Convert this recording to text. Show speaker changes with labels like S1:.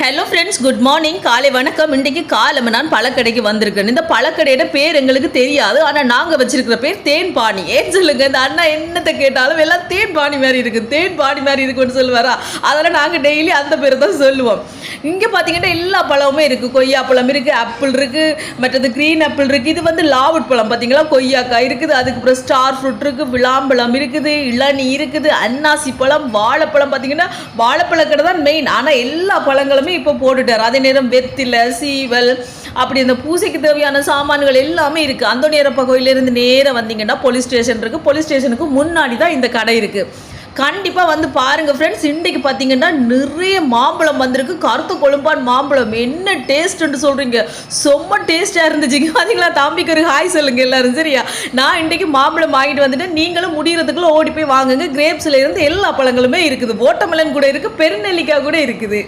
S1: Hello friends, good morning. காலை வணக்கம். இன்றைக்கு காலம நான் பழக்கடைக்கு வந்திருக்கேன். இந்த பழக்கடையோட பேர் எங்களுக்கு தெரியாது, ஆனால் நாங்கள் வச்சிருக்கிற பேர் தேன்பாணி. ஏன் சொல்லுங்க, இந்த அண்ணா என்னத்தை கேட்டாலும் எல்லாம் தேன்பாணி மாதிரி இருக்குது, தேன்பாணி மாதிரி இருக்குன்னு சொல்லுவாரா. அதெல்லாம் நாங்கள் டெய்லி அந்த பேரை தான் சொல்லுவோம். இங்கே பார்த்தீங்கன்னா எல்லா பழமுமே இருக்குது. கொய்யாப்பழம் இருக்குது, ஆப்பிள் இருக்குது, மற்றது க்ரீன் ஆப்பிள் இருக்குது. இது வந்து லாவுட் பழம் பார்த்தீங்களா, கொய்யாக்காய் இருக்குது. அதுக்கப்புறம் ஸ்டார் ஃப்ரூட் இருக்குது, விளாம்பழம் இருக்குது, இளநீ இருக்குது, அன்னாசி பழம், வாழைப்பழம். பார்த்தீங்கன்னா வாழைப்பழ கடை தான் மெயின். ஆனால் எல்லா பழங்களுமே இப்போ போட்டுட்டார். அதே நேரம் வெத்தில, சீவல், அப்படி இந்த பூசைக்கு தேவையான சாமான்கள் எல்லாமே இருக்குது. அந்தோனியரப்பா கோயிலிருந்து நேராக வந்தீங்கன்னா போலீஸ் ஸ்டேஷன் இருக்குது. போலீஸ் ஸ்டேஷனுக்கு முன்னாடி தான் இந்த கடை இருக்குது. கண்டிப்பாக வந்து பாருங்கள் ஃப்ரெண்ட்ஸ். இன்றைக்கு பார்த்தீங்கன்னா நிறைய மாம்பழம் வந்திருக்கு. கருத்து கொழும்பான் மாம்பழம் என்ன டேஸ்ட்டுன்னு சொல்கிறீங்க, செம்ம டேஸ்ட்டாக இருந்துச்சுங்க. பார்த்தீங்களா, தம்பிக்கு ஒரு ஹாய் சொல்லுங்கள் எல்லோரும். சரியா, நான் இன்றைக்கு மாம்பழம் வாங்கிட்டு வந்துட்டேன். நீங்களும் முடிகிறதுக்குள்ளே ஓடி போய் வாங்குங்க. கிரேப்ஸில் இருந்து எல்லா பழங்களுமே இருக்குது. ஓட்டமலன் கூட இருக்குது, பெருநெல்லிக்காய் கூட இருக்குது.